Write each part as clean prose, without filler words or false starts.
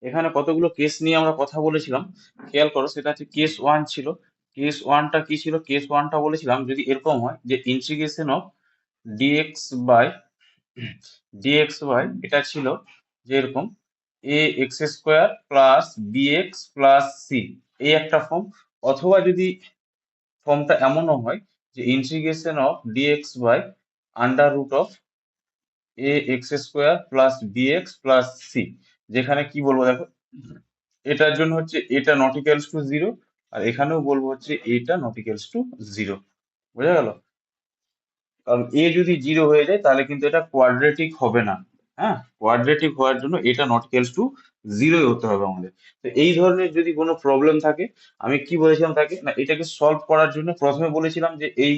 এখানে কতগুলো কেস নিয়ে আমরা কথা বলেছিলাম, খেয়াল করো। সেটা হচ্ছে কেস ওয়ান ছিল। কেস ওয়ানটা কি ছিল? কেস ওয়ানটা বলেছিলাম যদি এরকম হয় যে ইন্টিগ্রেশন অফ ডিএক্স বাই এটা ছিল যে এরকম a x square plus b x plus c, এই একটা ফর্ম। অথবা যদি ফর্মটা এমনও হয় যে integration of dx by under root of A x square plus b x plus c, যেখানে কি বলবো দেখো, এটার জন্য হচ্ছে এটা নট ইকুয়ালস টু জিরো, আর এখানেও বলবো হচ্ছে এটা নট ইকুয়ালস টু জিরো। বোঝা গেল? কারণ এ যদি জিরো হয়ে যায় তাহলে কিন্তু এটা কোয়াড্রেটিক হবে না। হ্যাঁ, কোয়াড্রেটিক হওয়ার জন্য এটা নট ইকুয়ালস টু জিরোই হতে হবে আমাদের। তো এই ধরনের যদি কোনো প্রবলেম থাকে, আমি কি বলেছিলাম তাকে না, এটাকে সলভ করার জন্য প্রথমে বলেছিলাম যে এই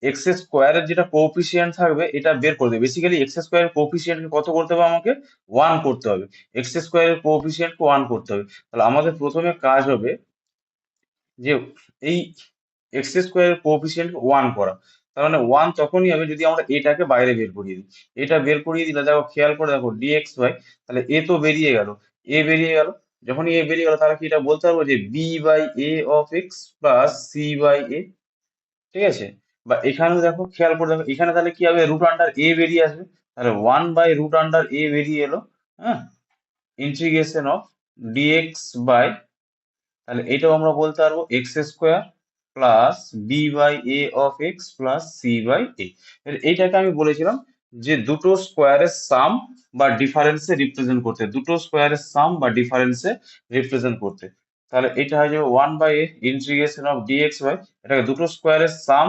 এক্স স্কোয়ারের যেটা কোএফিসিয়েন্ট থাকবে এটা বের করে দেবে। বেসিক্যালি এক্স স্কোয়ারের কোএফিসিয়েন্ট কত করতে হবে আমাকে? ওয়ান করতে হবে। এক্স স্কোয়ারের কোএফিসিয়েন্টকে ওয়ান করতে হবে। তাহলে আমাদের প্রথমে কাজ হবে যে এই এক্স স্কোয়ারের কোএফিসিয়েন্ট ওয়ান করা। তার মানে ওয়ান তখনই হবে যদি আমরা এটাকে বাইরে বের করিয়ে দিই। এটা বের করিয়ে দিলে দেখো, খেয়াল করে দেখো, ডিএক্স বাই, তাহলে এ তো বেরিয়ে গেল, এ বেরিয়ে গেল। যখনই এ বেরিয়ে গেল তাহলে কি এটা বলতে পারবো যে b by a of x plus c by a. ঠিক আছে? বা এখানেও দেখো, খেয়াল করে দেখো, এখানে তাহলে কি হবে? রুট আন্ডার এ বেরিয়ে আসবে। তাহলে ওয়ান বাই রুট আন্ডার এ বেরিয়ে এলো। হ্যাঁ, ইন্টিগ্রেশন অফ ডিএক্স বাই, তাহলে এটাও আমরা বলতে পারবো x square plus b by a of x plus c by a. এইটাকে আমি বলেছিলাম যে দুটো স্কোয়ারের সাম বা ডিফারেন্সে রিপ্রেজেন্ট করতে, দুটো স্কোয়ারের সাম বা ডিফারেন্সে রিপ্রেজেন্ট করতে। তাহলে এটা হয়ে যাবে one by A integration of dx by, এটাকে দুটো স্কোয়ারের সাম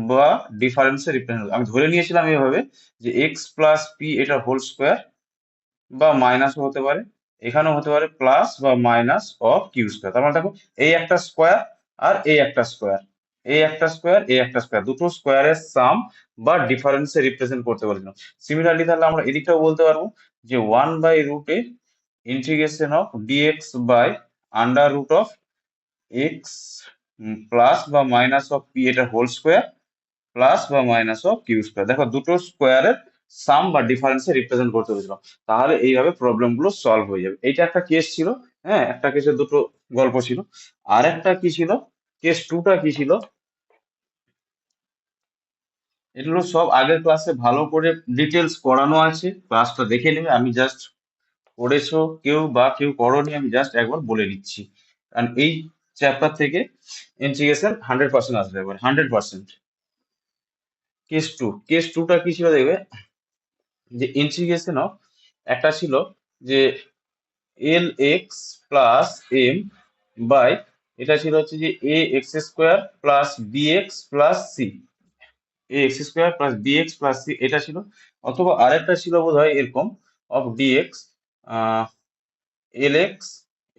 বা ডিফারেন্সে রিপ্রেজেন্ট, আমি ধরে নিয়েছিলাম এভাবে যে এক্স প্লাস পি এটা হোল স্কোয়ার বা মাইনাসও হতে পারে, এখানেও হতে পারে প্লাস বা মাইনাস অফ কিউ স্কোয়ার। তার মানে দেখো, এই একটা স্কোয়ার আর এই একটা স্কোয়ার, এই একটা স্কোয়ার এই একটা স্কোয়ার, দুটো স্কোয়ারের সাম বা ডিফারেন্সে রিপ্রেজেন্ট করতে পারছিলাম। সিমিলারলি তাহলে আমরা এদিকটাও বলতে পারবো যে one by root A integration of dx by under root of x plus বা মাইনাস অফ পি এটা হোল স্কোয়ার প্লাস বা মাইনাস অফ কিউ স্কোয়ার। দেখো, দুটো স্কোয়ারের সাম বা ডিফারেন্সে রিপ্রেজেন্ট করতে হয়েছিল। তাহলে এইভাবে প্রবলেম গুলো সলভ হয়ে যাবে। এইটা একটা কেস ছিল। হ্যাঁ, একটা কেসের দুটো গল্প ছিল। আর একটা কি ছিল, কেস টুটা কি ছিল, এগুলো সব আগের ক্লাসে ভালো করে ডিটেলস করানো আছে, ক্লাসটা দেখে নেবে। আমি জাস্ট, করেছো কেউ বা কেউ করোনি, আমি জাস্ট একবার বলে দিচ্ছি। কারণ এই চ্যাপ্টার থেকে ইন্টিগ্রেশন 100% আসবে, এবার 100%। কেস টুটা কি ছিল দেখবে, যে ইন্টিগ্রেশন অফ, একটা ছিল যে l x plus m by, এটা ছিল হচ্ছে যে a x square plus b x plus c, a x square plus b x plus C এটা ছিল। অথবা আরেকটা ছিল বোধ হয় এরকম, of dx l x,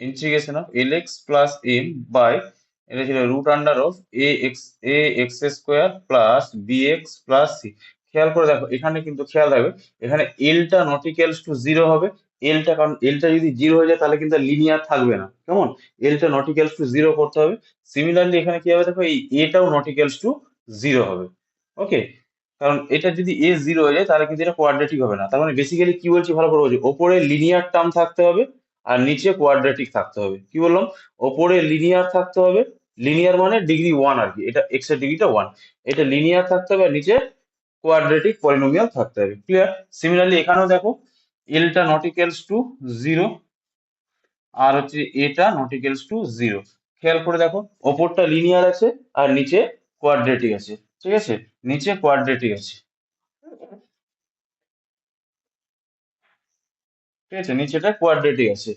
integration of l x plus m by, এটা ছিল root under of A x square plus b x plus c. খেয়াল করে দেখো, এখানে কিন্তু খেয়াল রাখবে, এখানে এলটা নট ইকুয়ালস টু জিরো হবে। এলটা, কারণ এলটা যদি জিরো হয়ে যায় তাহলে কিন্তু লিনিয়ার থাকবে না। কেমন? এলটা নট ইকুয়ালস টু জিরো করতে হবে। সিমিলারলি এখানে কি হবে দেখো, এই এটাও নট ইকুয়ালস টু জিরো হবে। ওকে, কারণ এটা যদি এ জিরো হয়ে যায় তাহলে কিন্তু এটা কোয়াড্রেটিক হবে না। তার মানে বেসিক্যালি কি বলছি ভালো করে বলছি, ওপরে লিনিয়ার টার্ম থাকতে হবে আর নিচে কোয়াড্রেটিক থাকতে হবে। কি বললাম? ওপরে লিনিয়ার থাকতে হবে, লিনিয়ার মানে ডিগ্রি ওয়ান আর কি, এটা এক্স এর ডিগ্রিটা ওয়ান, এটা লিনিয়ার থাকতে হবে, আর নিচে কোয়াড্রেটিক পলিনোমিয়াল থাকতে হবে। ক্লিয়ার? সিমিলারলি এখানেও দেখো, এলটা নট ইকুয়ালস টু জিরো, আর হচ্ছে এটা নট ইকুয়ালস টু জিরো। খেয়াল করে দেখো, ওপরটা লিনিয়ার আছে আর নিচে কোয়াড্রেটিক আছে। ঠিক আছে? নিচে কোয়াড্রেটিক আছে। ঠিক আছে, নিচেটা কোয়াড্রেটিক আছে।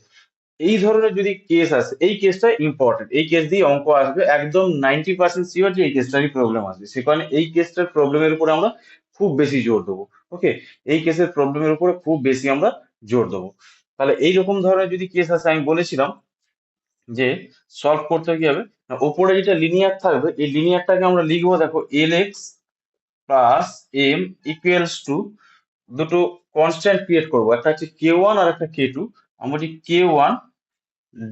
এই ধরনের যদি কেস আসে, এই কেসটা ইম্পর্টেন্ট, এই কেস দিয়ে অঙ্ক আসবে একদম 90% শিওর যে এই কেসটারই প্রবলেম আসবে। সে কারণে এই কেসটার প্রবলেমের উপরে আমরা খুব বেশি জোর দেবো। ওকে, এই কেসের প্রবলেমের উপরে খুব বেশি আমরা জোর দেবো। তাহলে এইরকম ধরনের যদি কেস আসে, আমি বলেছিলাম যে সলভ করতে কি হবে না, ওপরে যেটা লিনিয়ার থাকবে এই লিনিয়ারটাকে আমরা লিখবো দেখো l x plus m equals to, দুটো কনস্ট্যান্ট ক্রিয়েট করবো, একটা হচ্ছে কে ওয়ান আর একটা কে টু। আমরা বলছি k one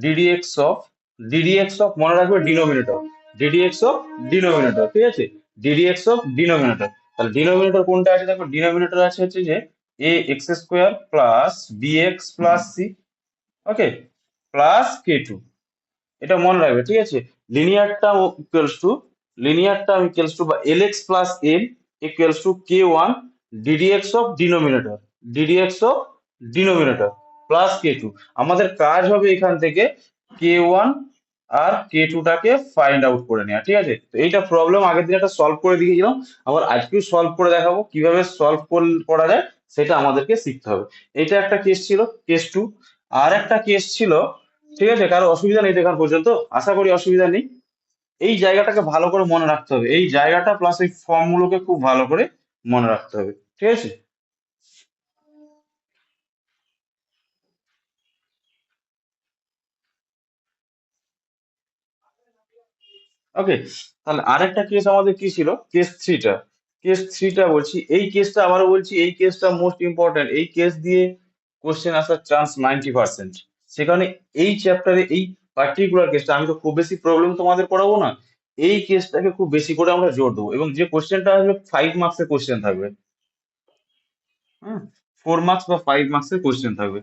ddx of, ddx of মনে রাখবে ডিনোমিনেটর, ডিডিএক্স অফ ডিনোমিনেটর। ঠিক আছে? Ddx of denominator. তাহলে ডিনোমিনেটর কোনটা আছে দেখো, ডিনোমিনেটর আছে হচ্ছে যে a x square plus b x plus c. Okay, plus k two, এটা মনে রাখবে, ঠিক আছে। লিনিয়ার টার্ম ইকুয়ালস টু, বা l x plus m equals to কে1 ddx of denominator, plus k two. আমাদের কাজ হবে এখান থেকে কে1 আর কে2টাকে ফাইন্ড আউট করে নেওয়া, ঠিক আছে। তো এইটা প্রবলেম আগের দিন একটা সলভ করে দেখিয়েছিলাম, আবার আজকেও সলভ করে দেখাবো, কিভাবে সলভ করা যায় সেটা আমাদেরকে শিখতে হবে। এটা একটা কেস ছিল, কেস 2। আর একটা কেস ছিল, ঠিক আছে। কারো অসুবিধা নেই তো এখান পর্যন্ত? আশা করি অসুবিধা নেই। এই জায়গাটাকে ভালো করে মনে রাখতে হবে, এই জায়গাটা প্লাস এই ফর্মগুলোকে খুব ভালো করে মনে রাখতে হবে, ঠিক আছে। ওকে, তাহলে আরেকটা কেস আমাদের কি ছিল, কেস থ্রিটা বলছি। এই কেসটা আবারও বলছি, এই কেসটা মোস্ট ইম্পর্টেন্ট, এই কেস দিয়ে কোশ্চেন আসার চান্স 90%। সে কারণে এই চ্যাপ্টারে এই পার্টিকুলার কেসটা, আমি তো খুব বেশি প্রবলেম তোমাদের করাবো না, এই কেসটাকে খুব বেশি করে আমরা জোর দেবো, এবং যে কোশ্চেনটা আসবে 5 মার্কসের কোশ্চেন থাকবে। হ্যাঁ, 4 মার্কস বা 5 মার্কসের কোশ্চেন থাকবে।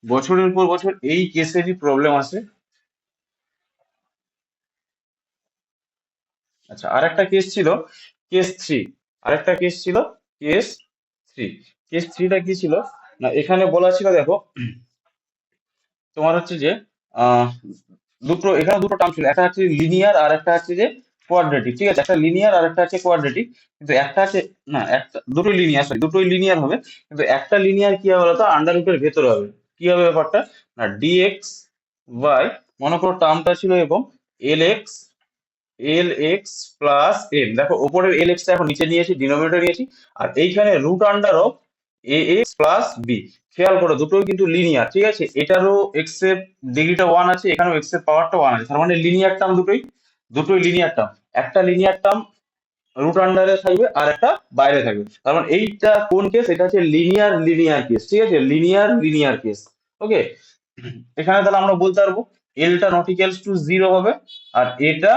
বছরের পর বছর এই কেসেরই প্রবলেম আসে। আচ্ছা, আরেকটা কেস ছিল, কেস 3। আরেকটা কেস ছিল, কেস 3। কেস 3টা কি ছিল না, এখানে বলা ছিল, দেখো তোমার হচ্ছে যে আহ এখানে দুটো টার্ম ছিল, একটা হচ্ছে লিনিয়ার আর একটা হচ্ছে যে কোয়াড্রেটিক, ঠিক আছে। একটা লিনিয়ার আর একটা হচ্ছে কোয়াড্রেটিক, কিন্তু একটা আছে, না একটা, দুটোই লিনিয়ার, সরি দুটোই লিনিয়ার হবে, কিন্তু একটা লিনিয়ার কি হবে বলতো, আন্ডার রুটের ভেতরে হবে। কি হবে ব্যাপারটা, না ডিএক্স বাই, মনে করো টার্মটা ছিল এবং এল এক্স প্লাস এম, দেখো ওপরের এল এক্সটা এখন নিচে নিয়েছি, ডিনোমিনেটর নিয়েছি, আর এইখানে root under of A X plus B. খেয়াল করো দুটোই কিন্তু লিনিয়ার, ঠিক আছে। এটারও এক্স এর ডিগ্রিটা 1 আছে, এখানেও এক্স এর পাওয়ারটা 1 আছে, তার মানে লিনিয়ার টার্ম দুটোই লিনিয়ার টার্ম। একটা লিনিয়ার টার্ম রুট আন্ডারে থাকবে আর একটা বাইরে থাকবে, তার মানে এইটা কোন কেস, এটা হচ্ছে লিনিয়ার কেস, ঠিক আছে, লিনিয়ার কেস। ওকে, এখানে তাহলে আমরা বলতে পারবো এলটা নট ইকুয়ালস টু জিরো হবে, আর এটা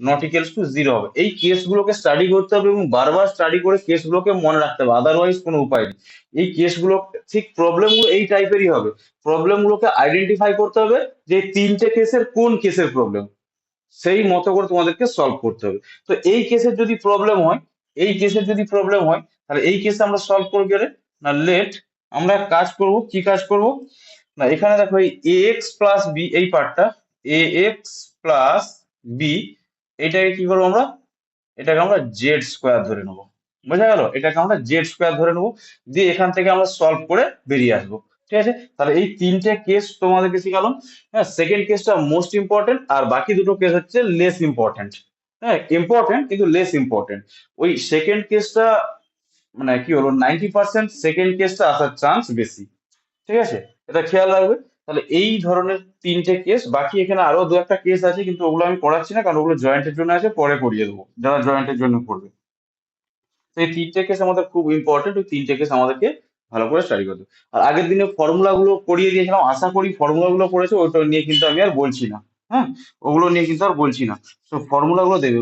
নট ইকুয়ালস টু জিরো হবে। এই কেসগুলোকে স্টাডি করতে হবে এবং বারবার স্টাডি করে কেসগুলোকে মনে রাখতে হবে, আদারওয়াইজ কোনো উপায় নেই। এই কেসগুলো, ঠিক প্রবলেমগুলো এই টাইপেরই হবে। প্রবলেমগুলোকে আইডেন্টিফাই করতে হবে যে তিনটে কেসের কোন কেসের প্রবলেম, সেই মতো করে তোমাদেরকে সলভ করতে হবে। তো এই কেসের যদি প্রবলেম হয়, তাহলে এই কেসে আমরা সলভ করবো কি করে? না লেট, আমরা কাজ করব, কি কাজ করব, না এখানে দেখো এই এ এক্স প্লাস বি, এই পার্টটা এ এক্স প্লাস বি, এটাকে কি করবো আমরা, এটাকে আমরা জেড স্কোয়ার ধরে নেবো। বোঝা গেল, এটাকে আমরা জেড স্কোয়ার ধরে নেবো, দিয়ে এখান থেকে আমরা সলভ করে বেরিয়ে আসবো, ঠিক আছে। তাহলে এই তিনটে কেস তোমাদেরকে শিখালাম। হ্যাঁ, সেকেন্ড কেসটা মোস্ট ইম্পর্টেন্ট, আর বাকি দুটো কেস হচ্ছে লেস ইম্পর্টেন্ট। হ্যাঁ, ইম্পর্টেন্ট কিন্তু লেস ইম্পর্টেন্ট। ওই সেকেন্ড কেসটা, মানে কি হলো, 90% সেকেন্ড কেসটা আসার চান্স বেশি, ঠিক আছে। এটা খেয়াল রাখবে। তাহলে এই ধরনের তিনটে কেস, বাকি এখানে আরো দু একটা কেস আছে, কিন্তু ওগুলো আমি পড়াচ্ছি না, কারণ ওগুলো জয়েন্টের জন্য আছে, পরে পড়িয়ে দেবো যারা জয়েন্টের জন্য পড়বে। তো এই তিনটে কেস আমাদের খুব ইম্পর্টেন্ট, ওই তিনটে কেস আমাদেরকে ভালো করে স্টাডি করতে হবে। আর আগের দিনে ফর্মুলা গুলো পড়িয়ে দিয়েছিলাম, আশা করি ফর্মুলা গুলো পড়েছো, ওইটা নিয়ে কিন্তু আমি আর বলছি না। হ্যাঁ, ওগুলো নিয়ে কিন্তু আর বলছি না। তো ফর্মুলা গুলো দেবে,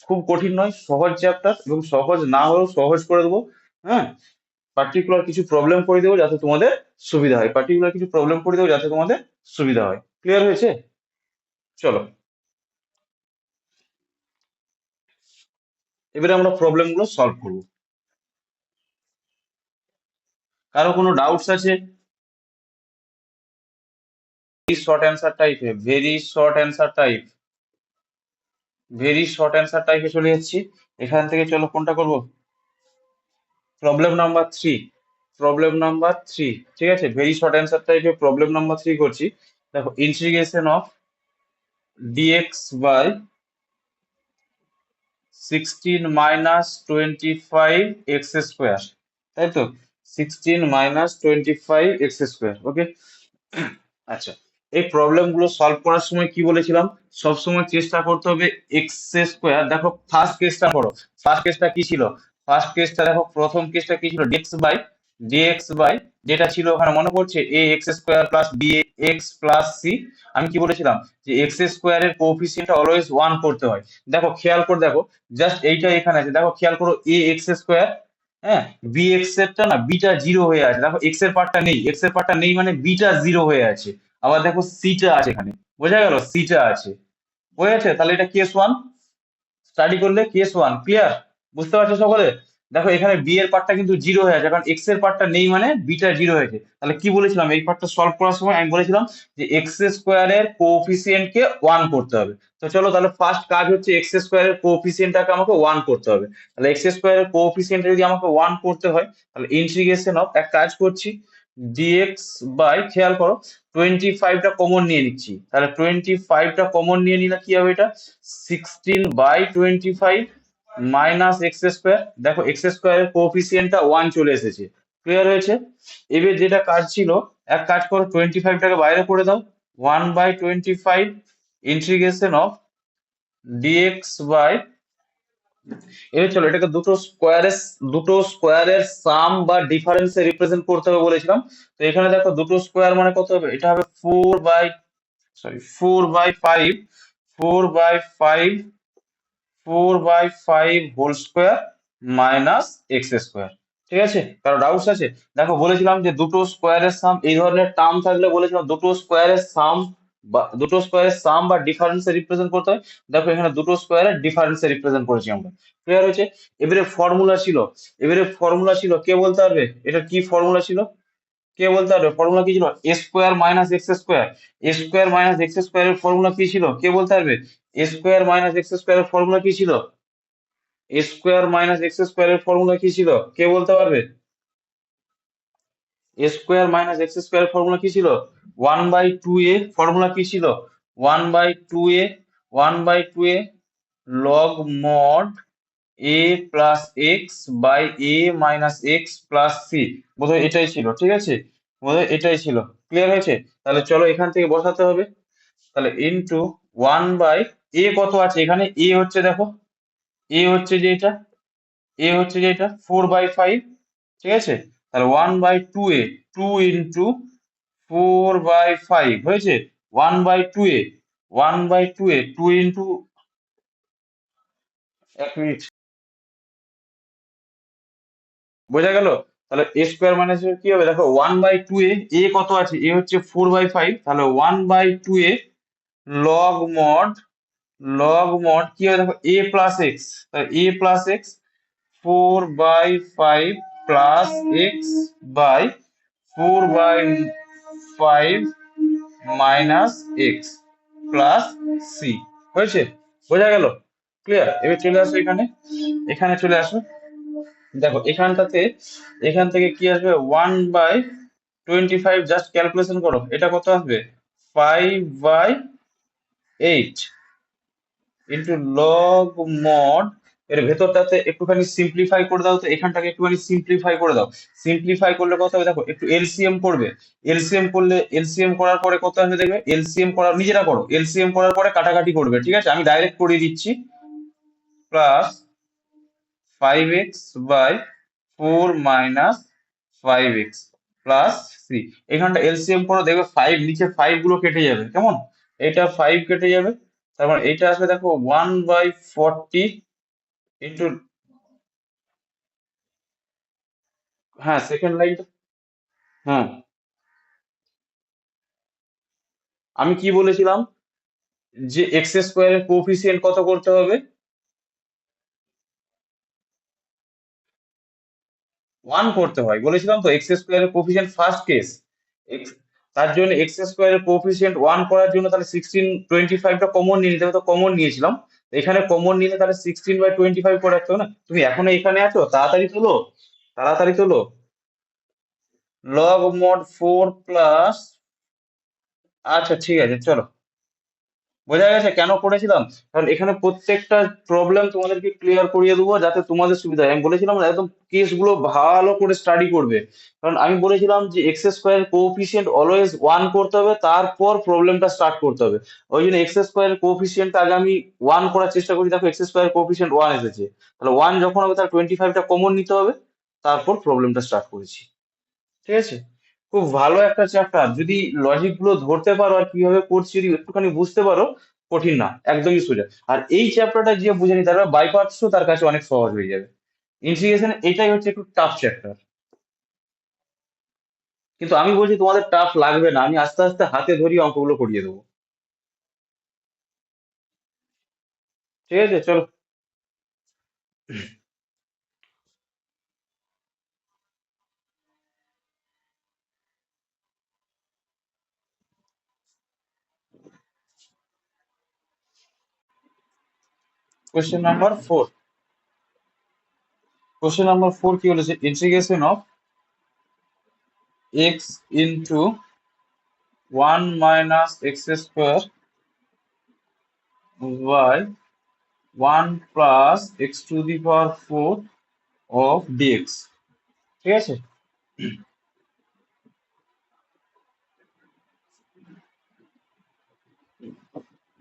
খুব কঠিন নয়, সহজ চ্যাপ্টার, এবং সহজ না হলেও সহজ করে দেবো। হ্যাঁ, পার্টিকুলার কিছু প্রবলেম করে দেবো যাতে তোমাদের সুবিধা হয়, ক্লিয়ার হয়েছে? চলো, এবারে আমরা প্রবলেম গুলো সলভ করবো। কারো কোনো ডাউটস আছে? শর্ট অ্যান্সার টাইপে, ভেরি শর্ট অ্যান্সার টাইপে চলে যাচ্ছি। এখান থেকে চলো কোনটা করব, প্রবলেম নাম্বার থ্রি, ঠিক আছে। ভেরি শর্ট অ্যান্সার টাইপে প্রবলেম নাম্বার 3 করছি। দেখো, integration of dx by 16 - 25 x square, তাই তো, 16 - 25 x স্কোয়ার, ওকে। আচ্ছা, এই প্রবলেম গুলো সলভ করার সময় কি বলেছিলাম, সব সময় চেষ্টা করতে হবে x স্কোয়ার। দেখো ফার্স্ট কেসটা পড়ো, ফার্স্ট কেসটা কি ছিল, ফার্স্ট কেসটা দেখো, প্রথম কেসটা কি ছিল, ডিএক্স বাই যেটা ছিল ওখানে মনে পড়ছে, a x square plus b x plus c. আমি কি বলেছিলাম যে এক্স স্কোয়ারের কোএফিসিয়েন্ট অলওয়েজ 1 করতে হয়। দেখো খেয়াল করে দেখো, জাস্ট এইটা এখানে আছে, দেখো খেয়াল করো, এ এক্স স্কোয়ার হ্যাঁ, বি এক্স এরটা না বিটা জিরো হয়ে আছে, দেখো এক্স এর পার্টটা নেই, এক্স এর পার্টটা নেই মানে বিটা জিরো হয়ে আছে। আবার দেখো সিটা আছে এখানে, বোঝা গেল, সিটা আছে, হয়ে আছে, তাহলে এটা কেস ওয়ান। স্টাডি করলে কেস ওয়ান ক্লিয়ার, বুঝতে পারছো সকলে? দেখো এখানে বি এর পার্টটা কিন্তু জিরো হয়ে আছে, কারণ এক্স এর পার্টটা নেই মানে বিটা জিরো হয়েছে। তাহলে কি বলেছিলাম এই পার্টটা সলভ করার সময়, আমি বলেছিলাম যে এক্স স্কোয়ারের কোএফিসিয়েন্ট কে ওয়ান করতে হবে। তো চলো তাহলে ফার্স্ট কাজ হচ্ছে এক্স স্কোয়ারের কোএফিসিয়েন্টটাকে আমাকে ওয়ান করতে হবে। তাহলে এক্স স্কোয়ারের কোএফিসিয়েন্ট যদি আমাকে ওয়ান করতে হয়, তাহলে ইন্টিগ্রেশন অফ, এক কাজ করছি, ডিএক্স বাই, খেয়াল করো, 25টা কমন নিয়ে নিচ্ছি, তাহলে 25টা কমন নিয়ে নিলে কি হবে, এটা 16/25 মাইনাস এক্স স্কোয়ার। দেখো এক্স স্কোয়ারের কোফিসিয়েন্টটা ওয়ান চলে এসেছে, ক্লিয়ার হয়েছে। এবার যেটা কাজ ছিল, এক কাজ করো, 25টাকে বাইরে করে দাও, 1/25 ইন্টিগ্রেশন অফ ডিএক্স বাই, এবার চলো এটাকে দুটো স্কোয়ারের সাম বা ডিফারেন্সে রিপ্রেজেন্ট করতে হবে বলেছিলাম। তো এখানে দেখো দুটো স্কোয়ার মানে কত হবে, এটা হবে 4/5, 4/5, 4/5 whole square minus X square. ঠিক আছে, কারো ডাউটস আছে? দেখো বলেছিলাম যে দুটো স্কোয়ারের সাম, এই ধরনের টার্ম থাকলে বলেছিলাম দুটো স্কোয়ারের সাম বা ডিফারেন্সে রিপ্রেজেন্ট করতে হয়। দেখো এখানে দুটো স্কোয়ারের ডিফারেন্সে রিপ্রেজেন্ট করেছি আমরা, ক্লিয়ার হয়েছে। এবারে ফর্মুলা ছিল কে বলতে পারবে এটা কি ফর্মুলা ছিল? কে বলতে পারবে ফর্মুলা কি ছিল? A square minus X square. A square minus X স্কোয়ারের ফর্মুলা কি ছিল, কে বলতে পারবে? এ স্কোয়ার মাইনাস এক্স স্কোয়ারের ফর্মুলা কি ছিল? এ স্কোয়ার মাইনাস এক্স স্কোয়ারের ফর্মুলা কি ছিল, কে বলতে পারবে? এ স্কোয়ার মাইনাস এক্স স্কোয়ারের ফর্মুলা কি ছিল? 1/2a। ফর্মুলা কি ছিল? 1/2a, 1/2a log mod A plus x by A minus x plus C. বোধহয় এটাই ছিল, ঠিক আছে, বোধহয় এটাই ছিল, ক্লিয়ার হয়েছে। তাহলে চলো এখান থেকে বসাতে হবে, তাহলে ইনটু 1/, এ কত আছে এখানে, এ হচ্ছে দেখো, এ হচ্ছে যে এটা, 4/5, ঠিক আছে। তাহলে 1/2a, 2 ইন্টু 4/5 হয়েছে 1/2a, 1/2a, 2 ইন্টু, এক মিনিট, বোঝা গেল? তাহলে এ স্কোয়ার মানে কি হবে, দেখো 1/2a, এ কত আছে, এ হচ্ছে 4/5, তাহলে 1/2a লগ মড, কি হবে দেখো, a plus x, a plus x 4/5 plus x by 4/5 minus x plus c, হয়েছে, বোঝা গেল, ক্লিয়ার। এবার চলে আসো এখানে, এখানে চলে আসো, দেখো এখান থেকে কি আসবে, 1/25, জাস্ট ক্যালকুলেশন করো, এটা কত আসবে, 5/8 ইন্টু লগ মড, এর ভেতরটাতে একটুখানি সিম্পলিফাই করে দাও, তো এখানটাকে একটুখানি সিম্পলিফাই করে দাও। সিম্পলিফাই করলে কত হবে দেখো, একটু এলসিএম করবে, এলসিএম করার পরে কত আসবে দেখবে, এলসিএম করার, নিজেরা করো, এলসিএম করার পরে কাটাকাটি করবে, ঠিক আছে, আমি ডাইরেক্ট করিয়ে দিচ্ছি, plus 5x by 4 - 5x plus C. এখানটা এলসিএম করো, দেখবে ফাইভ, নিচে ফাইভ গুলো কেটে যাবে, কেমন, এটা ফাইভ কেটে যাবে, তারপর এটা আসবে দেখো 1/40 ইন্টু, হ্যাঁ সেকেন্ড লাইনটা, হ্যাঁ আমি কি বলেছিলাম, যে এক্স স্কোয়ারের কোফিসিয়েন্ট কত করতে হবে, ওয়ান করতে হয় বলেছিলাম তো, এক্স স্কোয়ারের কোফিসিয়েন্ট ফার্স্ট কেস, তার জন্য এক্স স্কোয়ারের কোফিসিয়েন্ট ওয়ান করার জন্য তাহলে 16/25টা কমন নিয়ে নিতে হবে, তো কমন নিয়েছিলাম, তো এখানে কমন নিলে তাহলে 16/25 করে রাখতে হবে না, তুমি এখনো এখানে আছো, তাড়াতাড়ি তোলো, তাড়াতাড়ি তোলো, লগ মড 4 প্লাস, আচ্ছা ঠিক আছে চলো, বোঝা গেছে কেন করেছিলাম, কারণ এখানে প্রত্যেকটা প্রবলেম তোমাদেরকে ক্লিয়ার করিয়ে দেবো যাতে তোমাদের সুবিধা হয়। আমি বলেছিলাম না, একদম কেসগুলো ভালো করে স্টাডি করবে, কারণ আমি বলেছিলাম যে x square coefficient always one করতে হবে, তারপর প্রবলেমটা স্টার্ট করতে হবে। ওই জন্য এক্স স্কোয়ার কোফিসিয়েন্ট আগে আমি ওয়ান করার চেষ্টা করি, দেখো এক্স স্কোয়ার কোফিসিয়েন্ট ওয়ান এসেছে, তাহলে ওয়ান যখন হবে তার 25টা কমন নিতে হবে, তারপর প্রবলেমটা স্টার্ট করেছি, ঠিক আছে। খুব ভালো একটা চ্যাপ্টার, যদি লজিক গুলো ধরতে পারো আর কিভাবে করছি যদি একটুখানি বুঝতে পারো, কঠিন না, একদমই সোজা। আর এই চ্যাপ্টারটা যে বুঝে নিতে পারবে বাই পার্টসও তার কাছে অনেক সহজ হয়ে যাবে। ইন্টিগ্রেশন এটাই হচ্ছে একটু টাফ চ্যাপ্টার, কিন্তু আমি বলছি তোমাদের টাফ লাগবে না, আমি আস্তে আস্তে হাতে ধরিয়ে অঙ্কগুলো করিয়ে দেবো। ঠিক আছে, চলো। Question number 4। কোশ্চেন নাম্বার 4 কি বলেছে, integration of X into 1 - x² by 1 + x⁴ of dx. ঠিক আছে,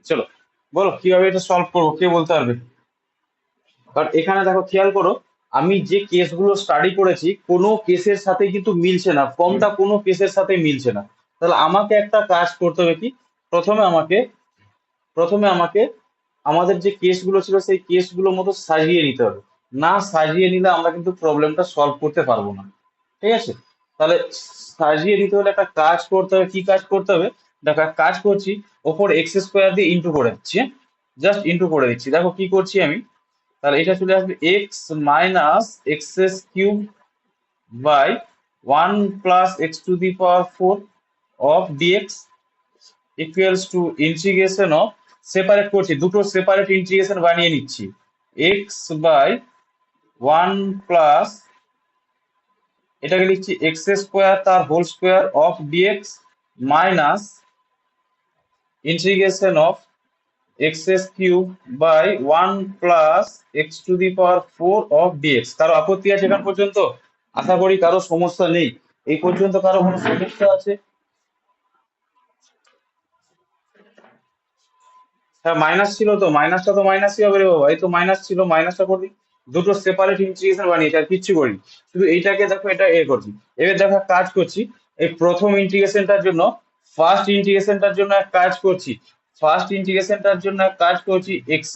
চলো বলো কিভাবে এটা সলভ করবো, কে বলতে পারবে? কারণ এখানে দেখো খেয়াল করো, আমি যে কেসগুলো স্টাডি করেছি কোনো কেসের সাথে কিন্তু মিলছে না, ফর্মটা কোনো কেসের সাথে মিলছে না। তাহলে আমাকে একটা কাজ করতে হবে কি, প্রথমে আমাকে প্রথমে আমাকে আমাদের যে কেসগুলো ছিল সেই কেসগুলো মতো সাজিয়ে নিতে হবে। না সাজিয়ে নিলে আমরা কিন্তু প্রবলেমটা সলভ করতে পারবো না। ঠিক আছে, তাহলে সাজিয়ে নিতে হলে একটা কাজ করতে হবে। কি কাজ করতে হবে? দেখো এক কাজ করছি, ওপর x² দিয়ে ইন্টু করে দিচ্ছি, জাস্ট ইন্টু করে দিচ্ছি। দেখো কি করছি আমি, তাহলে এটা চলে আসবে x - x³ by 1 + x⁴ of dx equals to integration of, separate করছি, দুটো সেপারেট ইন্টিগ্রেশন বানিয়ে নিচ্ছি, x/1 এটাকে লিখছি x² তার whole square of dx minus integration of x³ by 1 + x⁴ of dx. কারো আপত্তি আছে এখান পর্যন্ত? আশা করি কারো সমস্যা নেই। এই পর্যন্ত কারো কোনো সমস্যা আছে? হ্যাঁ মাইনাস ছিল তো, মাইনাসটা তো মাইনাসই হবে রে বাবা, এই তো মাইনাস ছিল, মাইনাসটা করবি। দুটো সেপারেট ইন্টিগ্রেশন বানিয়েছি আর কিচ্ছু করি, শুধু এইটাকে দেখো এটা এ করছি। এবার দেখো এক কাজ করছি, এই প্রথম ইন্টিগ্রেশনটার জন্য, ফার্স্ট ইন্টিগ্রেশনটার জন্য এক কাজ করছি, x²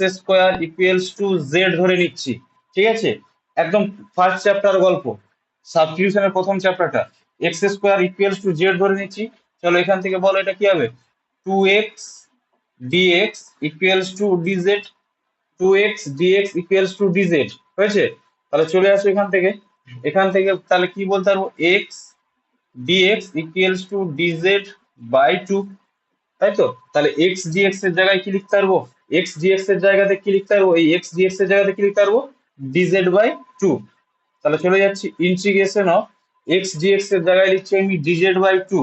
= z ধরে নিচ্ছি। ঠিক আছে, একদম ফার্স্ট চ্যাপ্টার গল্প, সাবস্টিটিউশনের প্রথম চ্যাপ্টারটা, x² = z ধরে নিচ্ছি। চলো এখান থেকে বলো এটা কি হবে, 2x dx equals to dz, 2x dx equals to dz হয়েছে। তাহলে চলে আসো এখান থেকে, তাহলে কি বলতে পারবো, x dx equals to dz/2, তাই তো? তাহলে x dx এর জায়গায় কি লিখতে পারবো, x dx এর জায়গাতে কি লিখতে পারবো, এই x dx এর জায়গাতে কি লিখতে পারবো, dz/2। তাহলে চলে যাচ্ছি ইন্টিগ্রেশন অফ x dx এর জায়গায় লিখছি আমি dz/2।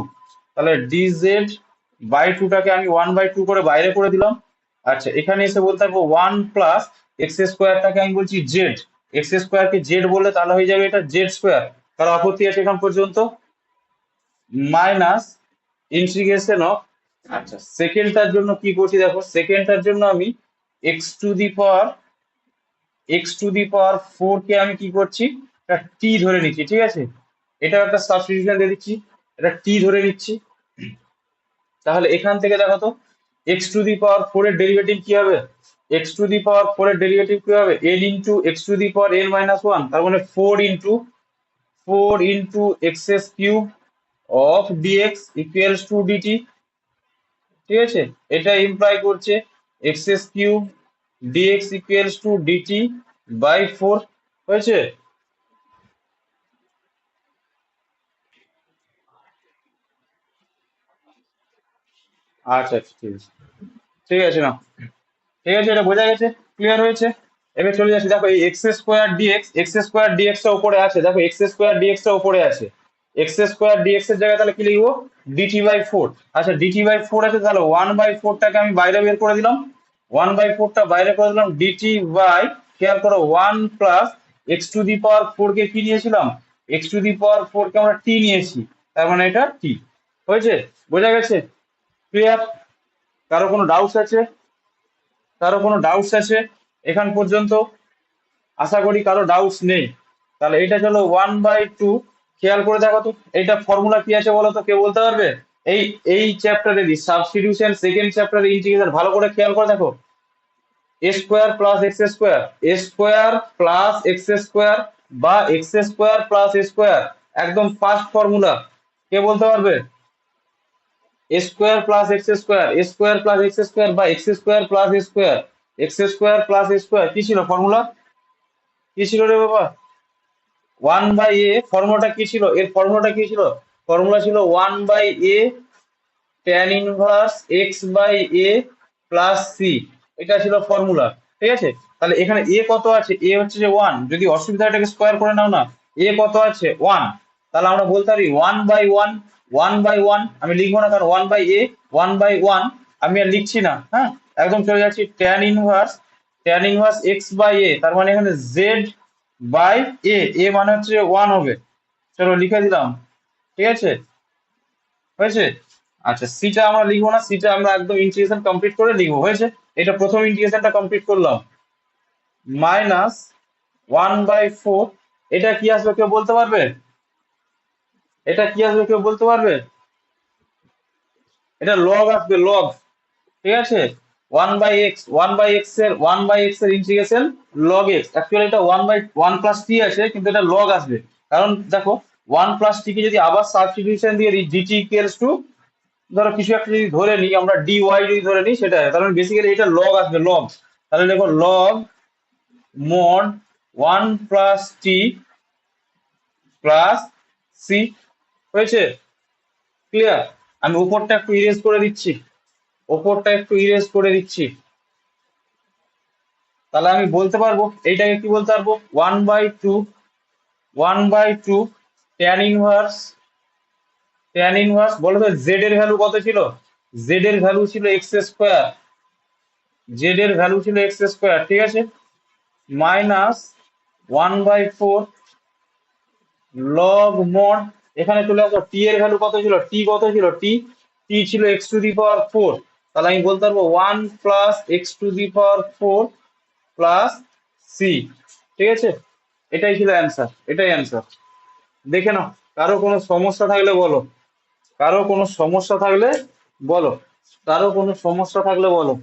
তাহলে dz/2টাকে আমি 1/2 করে বাইরে করে দিলাম। আচ্ছা এখানে এসে বলতে পারবো 1 + x²টাকে আমি বলছি জেড, x² কে জেড বললে তাহলে হয়ে যাবে এটা z²। কারো আপত্তি আছে এখান পর্যন্ত? মাইনাস ইন্টিগ্রেশন অফ, আচ্ছা সেকেন্ডটার জন্য কি করছি দেখো, সেকেন্ডটার জন্য আমি x⁴ কে আমি কি করছি, একটা টি ধরে নিচ্ছি। ঠিক আছে, এটাও একটা সাবস্টিটিউশন দিয়ে দিচ্ছি, এটা টি ধরে নিচ্ছি। তাহলে এখান থেকে দেখো তো, x⁴ এর ডেরিভেটিভ কি হবে, x⁴ এর ডেরিভেটিভ কি হবে, n ইন্টু x⁴n-1, তার মানে 4 into x³ of dx equals to dt. ঠিক আছে, এটা ইমপ্লাই করছে x³ dx equals to dt/4 হয়েছে। আচ্ছা আচ্ছা ঠিক আছে, ঠিক আছে না, ঠিক আছে এটা বোঝা গেছে, ক্লিয়ার হয়েছে। এবার চলে যাচ্ছি, দেখো এই x² dx টা উপরে আছে, দেখো x² dx টা উপরে আছে, x² dx এর জায়গায় তাহলে কি লিখবো, dt/4। আচ্ছা dt/4 আছে, তাহলে 1/4টাকে আমি বাইরে বের করে দিলাম, 1/4টা বাইরে করে দিলাম, খেয়াল করো 1 + x⁴ কে কি নিয়েছিলাম, x⁴ কে আমরা t নিয়েছি, তার মানে এটা t হয়েছে। বোঝা গেছে, ক্লিয়ার? কারো কোনো ডাউটস আছে? এখান পর্যন্ত? আশা করি কারো ডাউটস নেই। তাহলে এটা চলো 1/2, খেয়াল করে দেখো তো এইটা ফর্মুলা কি আছে বলো তো, কে বলতে পারবে? এই এই চ্যাপ্টারে দি সাবস্টিটিউশন, সেকেন্ড চ্যাপ্টারে ইন্টিগ্রেশন, ভালো করে খেয়াল করে দেখো। এ square plus x square, A square plus x square বা এক্স স্কোয়ার প্লাস এ স্কোয়ার, একদম ফার্স্ট ফর্মুলা। কে বলতে পারবে? A square plus x square, A square plus x square বা এক্স স্কোয়ার প্লাস এ স্কোয়ার, এক্স স্কোয়ার প্লাস এ square, কি ছিল formula? কি ছিল রে বাবা? ওয়ান বাই এ, ফর্মুলাটা কি ছিল? এর ফর্মুলাটা কি ছিল? ফর্মুলা ছিল one by A tan inverse X by A plus C, এটা ছিল ফর্মুলা। ঠিক আছে, তাহলে এখানে এ কত আছে? এ হচ্ছে যে ওয়ান, যদি অসুবিধাটাকে স্কোয়ার করে নাও না, এ কত আছে? ওয়ান। তাহলে আমরা বলতে পারি one by one, one by one আমি লিখবো না, কারণ one by A, one by one আমি আর লিখছি না, হ্যাঁ, একদম চলে যাচ্ছি tan inverse X by A, তার মানে এখানে জেড বাই এ, এ মানে হচ্ছে ওয়ান হবে। চলো লিখে দিলাম, ঠিক আছে, হয়েছে। আচ্ছা, সিটা আমরা লিখবো না, সিটা আমরা একদম ইন্টিগ্রেশন কমপ্লিট করে লিখবো, হয়েছে। এটা প্রথম ইন্টিগ্রেশনটা কমপ্লিট করলাম। মাইনাস ওয়ান বাই ফোর, এটা কি আসবে কেউ বলতে পারবে? এটা কি আসবে কেউ বলতে পারবে? এটা লগ আসবে, লগ। ঠিক আছে, one by X, one by X এর ইন্টিগ্রেশন লগ এক্স, অ্যাকচুয়ালি এটা one by one plus T আছে, কিন্তু এটা লগ আসবে। কারণ দেখো, ওয়ান প্লাস টি কে যদি আবার সাবস্টিটিউশন দিয়ে দিই, ডিটি ইকুয়ালস টু, ধরো কিছু একটা যদি ধরে নিই আমরা, ডি ওয়াই যদি ধরে নিই, সেটা তার মানে বেসিক্যালি এটা লগ আসবে, লগ। তাহলে দেখো লগ মড ওয়ান প্লাস টি প্লাস সি, হয়েছে, ক্লিয়ার। আমি উপরটা একটু ইরেজ করে দিচ্ছি, ওপরটা একটু ইরেজ করে দিচ্ছি। তাহলে আমি বলতে পারবো, এইটাকে কি বলতে পারবো? One by two tan inverse, বলো তো জেড এর ভ্যালু কত ছিল? জেড এর ভ্যালু ছিল এক্স স্কোয়ার, জেড এর ভ্যালু ছিল এক্স স্কোয়ার, ঠিক আছে, minus one by four log mod, এখানে চলে আসো, টি এর ভ্যালু কত ছিল? টি কত ছিল? টি, টি ছিল X to the power four, তাহলে আমি বলতে পারবো one plus X to the power four plus C, ঠিক আছে, এটাই ছিল অ্যান্সার, এটাই অ্যান্সার। দেখে নাও, কারো কোনো সমস্যা থাকলে বলো, কারো কোনো সমস্যা থাকলে বলো, কারো কোনো সমস্যা থাকলে বলো।